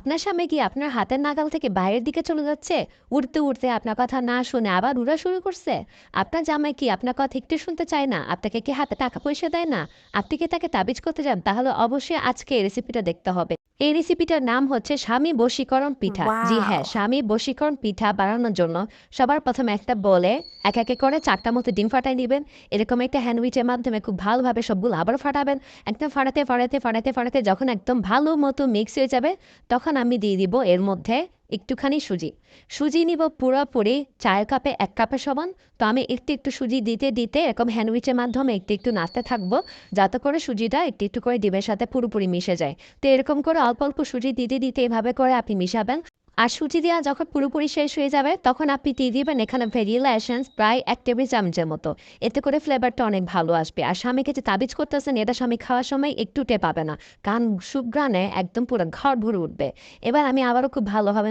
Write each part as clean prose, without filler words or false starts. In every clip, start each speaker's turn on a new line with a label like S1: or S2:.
S1: আপনার স্বামী কি আপনার হাতের নাগাল থেকে বাইরের দিকে চলে যাচ্ছে? উঠতে, উঠতে আপনার কথা না শুনে আবার উড়া শুরু করছে? আপনার জামাই কি আপনার কথা একটু শুনতে চায় না? আপনাকে কি হাতে টাকা-পয়সা দেয় না? আপনি কি তাকে তাবিজ করতে যান? তাহলে অবশ্যই আজকে এই রেসিপিটা দেখতে হবে। এই রেসিপিটার নাম হচ্ছে স্বামী বশীকরণ পিঠা। জি হ্যাঁ,
S2: ওয়াও!
S1: স্বামী বশীকরণ পিঠা বানানোর জন্য সবার প্রথমে একটা বলে এক একে করে ৪ টা মতো ডিম ফাটায় নিবেন। এরকম একটা হ্যান্ডউইচের মাধ্যমে খুব ভালোভাবে সবগুলো আবার ফাটাবেন। একদম ফাটাতে যখন একদম ভালো মতো মিক্স হয়ে যাবে, তখন আমি দিয়ে দিব এর মধ্যে একটুখানি সুজি। সুজি নিব পুরোপুরি চায়ের কাপে ১ কাপের সমান। তো আমি একটু সুজি দিতে এরকম হ্যান্ডউইচের মাধ্যমে একটু নাড়তে থাকবো, যাতে করে সুজিটা একটু করে ডিমের সাথে পুরোপুরি মিশে যায়। তো এরকম করে অল্প সুজি দিতে এভাবে করে আপনি মিশাবেন। আর সুজি দেওয়া যখন পুরোপুরি শেষ হয়ে যাবে, তখন আপনি দিয়ে দিবেন এখানে ভ্যানিলা এসেন্স প্রায় ১ টেবিল চামচের মতো। এতে করে ফ্লেভারটা অনেক ভালো আসবে। আর স্বামীকে যে তাবিজ করতেছেন, এটা স্বামী খাওয়ার সময় একটু টের পাবে না। কারণ সুঘ্রাণে একদম পুরো ঘর ভরে উঠবে। এবার আমি আবারও খুব ভালোভাবে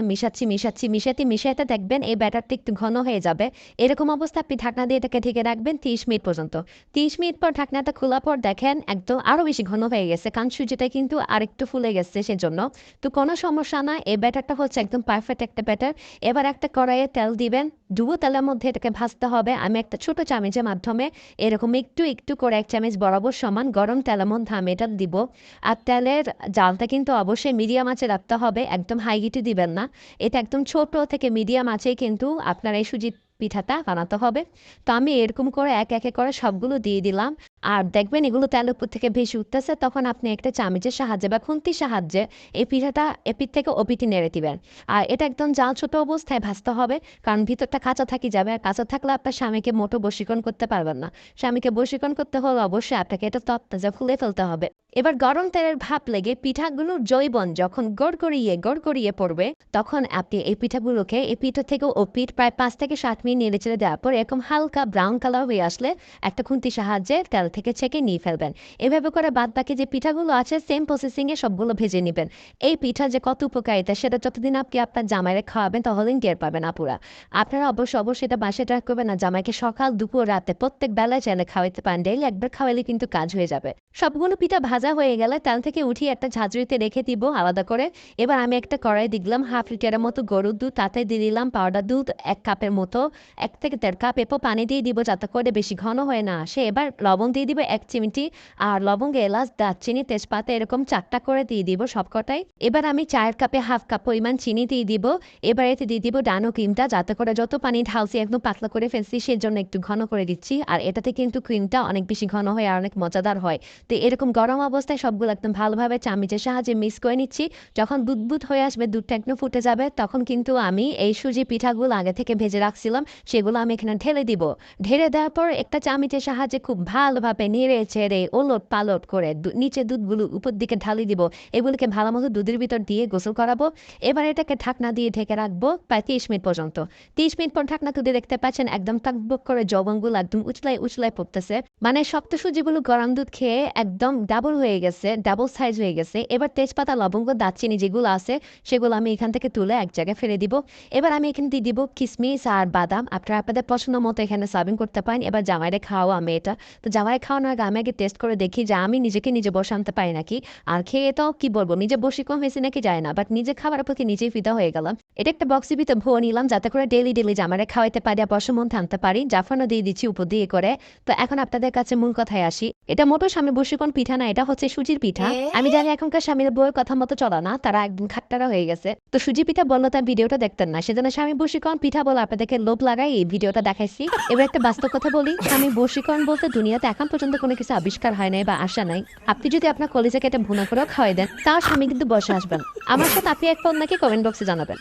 S1: মিশাতে দেখবেন এই ব্যাটারটা একটু ঘন হয়ে যাবে। এরকম অবস্থা আপনি ঢাকনা দিয়ে এটাকে ঢেকে রাখবেন ৩০ মিনিট পর্যন্ত। ৩০ মিনিট পর ঢাকনাটা খোলার পর দেখেন একদম আরো বেশি ঘন হয়ে গেছে। কারণ সুজিটা কিন্তু আরেকটু ফুলে গেছে সেজন্য। তো কোনো সমস্যা না। এই ব্যাটারটা হচ্ছে একদম পারফেক্ট একটা ব্যাটার। এবার একটা কড়াইয়ে তেল দিবেন। ডুবো তেলের মধ্যে এটাকে ভাজতে হবে। আমি একটা ছোট চামচের মাধ্যমে এরকম একটু করে ১ চামচ বরাবর সমান গরম তেলের মধ্যে আমি এটা দিব। আর তেলের জালটা কিন্তু অবশ্যই মিডিয়াম আঁচে রাখতে হবে। একদম হাই হিটে দিবেন না। এটা একদম ছোট থেকে মিডিয়াম আঁচেই কিন্তু আপনার এই সুজির পিঠাটা বানাতে হবে। তো আমি এরকম করে একে করে সবগুলো দিয়ে দিলাম। আর দেখবেন এগুলো তেলের উপর থেকে ভেসে উঠতেছে, তখন আপনি একটা চামচের সাহায্যে বা খুন্তির সাহায্যে এই পিঠাটা এপিঠ থেকে ওপিঠে নেড়ে দিবেন। আর এটা একদম জাল ছোট অবস্থায় ভাজতে হবে, কারণ ভিতরটা কাঁচা থাকি যাবে। আর কাঁচা থাকলে আপনার স্বামীকে মোটো বশীকরণ করতে পারবেন না। স্বামীকে বশীকরণ করতে হলে অবশ্যই আপনাকে এটা তত্ত্বাজা ফুলে ফেলতে হবে। এবার গরম তেলের ভাপ লেগে পিঠাগুলোর জৈবন যখন গড়গড়িয়ে পড়বে, তখন আপনি এই পিঠাগুলোকে এই পিঠা থেকে ওপিঠ প্রায় ৫ থেকে ৭ মিনিট নেড়েচেড়ে দেওয়ার পর এরকম হালকা ব্রাউন কালার হয়ে আসলে একটা খুন্তির সাহায্যে তেল থেকে ছেঁকে নিয়ে ফেলবেন। এভাবে করে বাদবাকি যে পিঠাগুলো আছে সেম প্রসেসিং এ সবগুলো ভেজে নিবেন। এই পিঠা যে কত উপকারিতা সেটা যতদিন আপনি আপনার জামাইরে খাওয়াবেন ততদিন টের পাবেন আপুরা। আপনারা অবশ্যই এটা বাসায় ট্রাই করবেন না। জামাইকে সকাল, দুপুর, রাতে প্রত্যেক বেলায় চাইলে খাওয়াইতে পারেন। ডেইলি একবার খাওয়াইলে কিন্তু কাজ হয়ে যাবে। সবগুলো পিঠা ভাজা হয়ে গেলে তেল থেকে উঠিয়ে একটা ঝাঁঝরিতে রেখে দিব আলাদা করে। এবার আমি একটা কড়াই দিলাম 1/2 লিটারের মতো গরুর দুধ, তাতে দিয়ে দিলাম পাউডার দুধ ১ কাপের মতো। ১ থেকে ১.৫ কাপ এরপর পানি দিয়ে দিব যাতে করে বেশি ঘন হয়ে না আসে। এবার লবণ দিয়ে দিব ১ চিমটি। আর লবঙ্গ, এলাচ, দারচিনি, তেজপাতা এরকম ৪ টা করে দিয়ে দিব সবকটাই। এবার আমি চায়ের কাপে 1/2 কাপ পরিমাণ চিনি দিয়ে দিব। এবার এতে দিয়ে দিব ডানো ক্রিমটা, যাতে করে যত পানি ঢালছি একদম পাতলা করে ফেলছি সেজন্য একটু ঘন করে দিচ্ছি। আর এটাতে কিন্তু ক্রিমটা অনেক বেশি ঘন হয় আর অনেক মজাদার হয়। তো এরকম গরম অবস্থায় সবগুলো একদম ভালোভাবে চামচের সাহায্যে মিক্স করে নিচ্ছি। যখন বুদবুদ হয়ে আসবে, দুধটা একদম ফুটে যাবে, তখন কিন্তু আমি এই সুজি পিঠাগুলো আগে থেকে ভেজে রাখছিলাম সেগুলো আমি এখানে ঢেলে দিব। ঢেলে দেওয়ার পর একটা চামচের সাহায্যে খুব ভালোভাবে নেড়ে চেড়ে ওলট পালট করে নিচে দুধগুলো উপর দিকে ঢালি দিব। এগুলোকে ভালো মতো দুধের ভিতর দিয়ে গোসল করাবো। এবার এটাকে ঢাকনা দিয়ে ঢেকে রাখবো প্রায় ৩০ মিনিট পর্যন্ত। ৩০ মিনিট পর ঢাকনা তুলে দেখতে পাচ্ছেন একদম টকবক করে যৌবনগুলো একদম উচলাই পড়তেছে। মানে শক্ত সুজিগুলো গরম দুধ খেয়ে একদম ডাবল হয়ে গেছে, ডাবল সাইজ হয়ে গেছে। এবার তেজপাতা, লবঙ্গ, দারচিনি যেগুলো আছে সেগুলো আমি এখান থেকে তুলে এক জায়গায় ফেলে দিব। এবার আমি এখানে দিয়ে দিব কিশমিশ আর বাদাম। আপনারা আপনাদের পছন্দ মতো এখানে সার্ভিং করতে পারেন। এবার জামাইরে খাওয়া আমি এটা। তো জামাইরে খাওয়ানোর আগে আমি আগে টেস্ট করে দেখি যে আমি নিজে বসে আনতে পারি নাকি। আর খেয়ে তো কি বলবো, নিজে বশীকরণ হয়েছে নাকি যায় না, বাট নিজে খাবারের প্রতি নিজেই ফিদা হয়ে গেলাম। এটা একটা বক্সের ভিতরে ভরে নিলাম যাতে করে ডেইলি জামাইরে খাওয়াইতে পারি আর বসার মধ্যে আনতে পারি। জাফরানও দিয়ে দিচ্ছি উপর দিয়ে করে। তো এখন আপনাদের কাছে মূল কথায় আসি। এটা মোটো স্বামী বশীকরণ পিঠা না, এটা হচ্ছে সুজির পিঠা। আমি জানি এখনকার স্বামীর বউয়ের কথা মতো চলা না, তারা একদম খাট্টারা হয়ে গেছে। তো সুজি পিঠা বললো তার ভিডিওটা দেখতেন না, সেজন্য স্বামী বশীকরণ পিঠা বলে আপনাদেরকে লোভ লাগাই এই ভিডিওটা দেখাইছি। এবার একটা বাস্তব কথা বলি, স্বামী বশীকরণ বলতে দুনিয়াতে এখন পর্যন্ত কোনো কিছু আবিষ্কার হয় নাই বা আসা নাই। আপনি যদি আপনার কলিজাকে এটা ভুনা করেও খাওয়াই দেন, তাও স্বামী কিন্তু বসে আসবেন। আমার সাথে আপনি এক পদ নাকি কমেন্ট বক্সে জানাবেন।